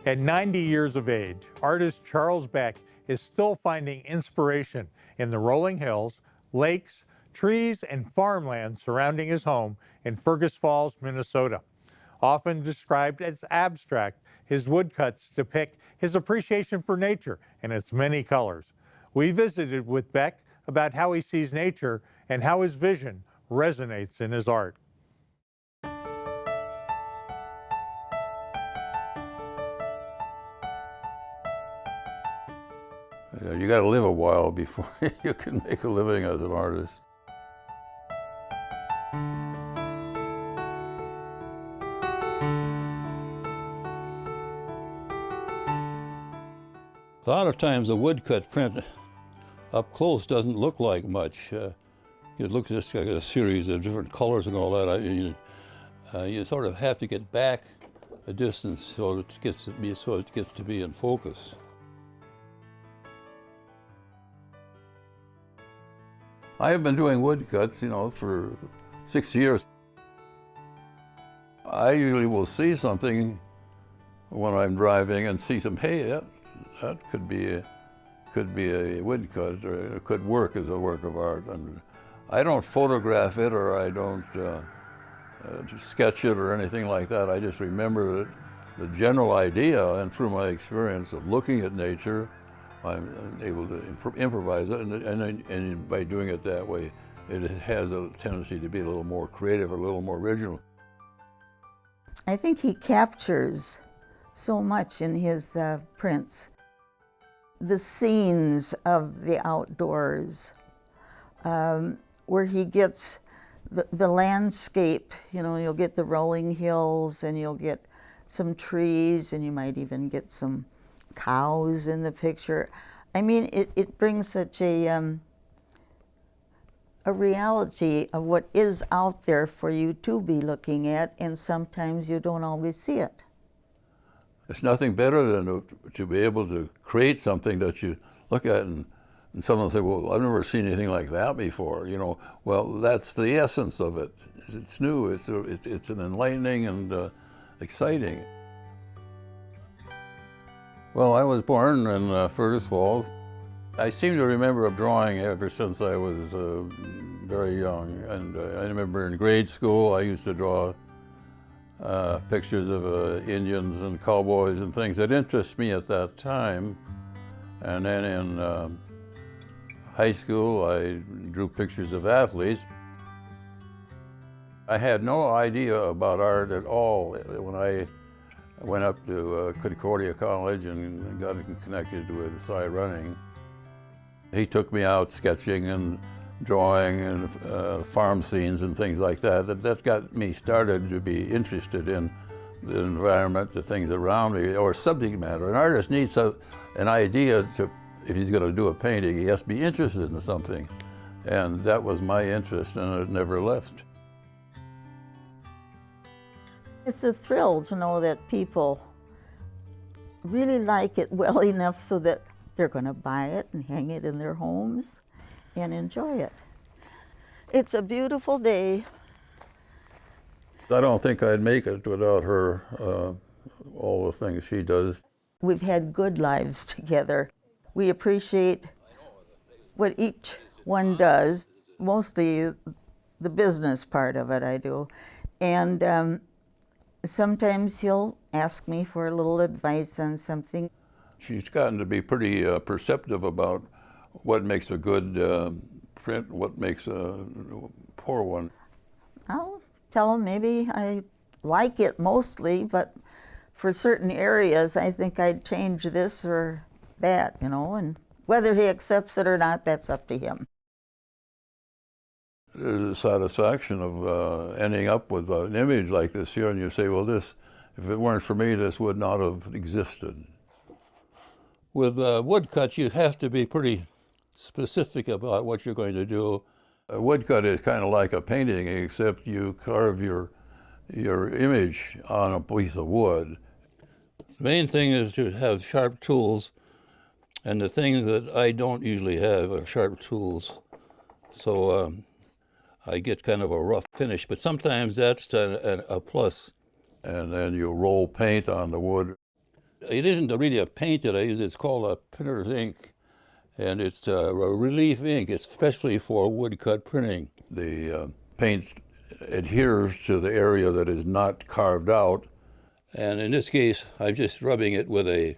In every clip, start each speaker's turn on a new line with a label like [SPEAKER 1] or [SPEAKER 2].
[SPEAKER 1] At 90 years of age, artist Charles Beck is still finding inspiration in the rolling hills, lakes, trees, and farmland surrounding his home in Fergus Falls, Minnesota. Often described as abstract, his woodcuts depict his appreciation for nature in its many colors. We visited with Beck about how he sees nature and how his vision resonates in his art.
[SPEAKER 2] You got to live a while before you can make a living as an artist. A lot of times a woodcut print up close doesn't look like much. It looks just like a series of different colors and all that. You sort of have to get back a distance so it gets to be in focus. I have been doing woodcuts, for 6 years. I usually will see something when I'm driving and see some, hey, that could be a woodcut, or it could work as a work of art. And I don't photograph it, or I don't just sketch it or anything like that. I just remember the general idea, and through my experience of looking at nature, I'm able to improvise it, and by doing it that way, it has a tendency to be a little more creative, a little more original.
[SPEAKER 3] I think he captures so much in his prints. The scenes of the outdoors, where he gets the landscape, you'll get the rolling hills, and you'll get some trees, and you might even get some cows in the picture. I mean, it brings such a reality of what is out there for you to be looking at, and sometimes you don't always see it.
[SPEAKER 2] It's nothing better than to be able to create something that you look at and someone will say, well, I've never seen anything like that before. Well, that's the essence of it. It's new, it's an enlightening and exciting. Well, I was born in Fergus Falls. I seem to remember drawing ever since I was very young. And I remember in grade school, I used to draw pictures of Indians and cowboys and things that interested me at that time. And then in high school, I drew pictures of athletes. I had no idea about art at all when I went up to Concordia College and got connected with Cy Running. He took me out sketching and drawing and farm scenes and things like that. That got me started to be interested in the environment, the things around me, or subject matter. An artist needs an idea if he's going to do a painting, he has to be interested in something. And that was my interest, and it never left.
[SPEAKER 3] It's a thrill to know that people really like it well enough so that they're going to buy it and hang it in their homes and enjoy it. It's a beautiful day.
[SPEAKER 2] I don't think I'd make it without her, all the things she does.
[SPEAKER 3] We've had good lives together. We appreciate what each one does, mostly the business part of it I do. And sometimes he'll ask me for a little advice on something.
[SPEAKER 2] She's gotten to be pretty perceptive about what makes a good print, what makes a poor one.
[SPEAKER 3] I'll tell him maybe I like it mostly, but for certain areas I think I'd change this or that, and whether he accepts it or not, that's up to him.
[SPEAKER 2] There's a satisfaction of ending up with an image like this here, and you say, well, this, if it weren't for me, this would not have existed. With woodcuts, you have to be pretty specific about what you're going to do. A woodcut is kind of like a painting, except you carve your image on a piece of wood. The main thing is to have sharp tools, and the things that I don't usually have are sharp tools. So I get kind of a rough finish, but sometimes that's a plus. And then you roll paint on the wood. It isn't really a paint that I use, it's called a printer's ink. And it's a relief ink, especially for woodcut printing. The paint adheres to the area that is not carved out. And in this case, I'm just rubbing it with a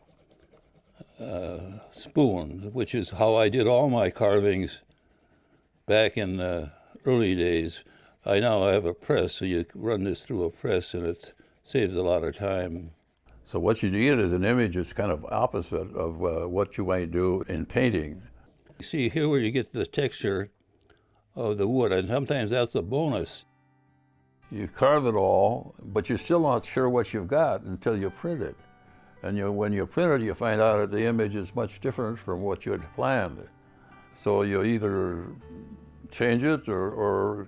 [SPEAKER 2] spoon, which is how I did all my carvings back in the early days. I now have a press, so you run this through a press, and it saves a lot of time. So what you get as an image is kind of opposite of what you might do in painting. You see here where you get the texture of the wood, and sometimes that's a bonus. You carve it all, but you're still not sure what you've got until you print it. And when you print it, you find out that the image is much different from what you had planned. So you either change it or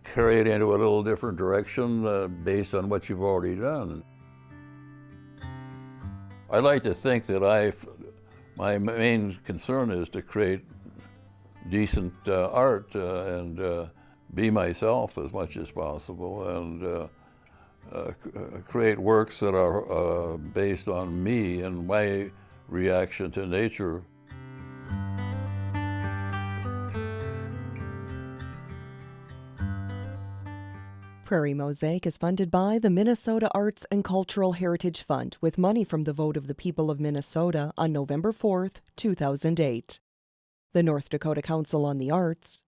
[SPEAKER 2] carry it into a little different direction based on what you've already done. I like to think that my main concern is to create decent art and be myself as much as possible, and create works that are based on me and my reaction to nature.
[SPEAKER 4] Prairie Mosaic is funded by the Minnesota Arts and Cultural Heritage Fund with money from the vote of the people of Minnesota on November 4th, 2008, the North Dakota Council on the Arts,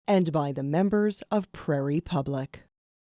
[SPEAKER 4] and by the members of Prairie Public.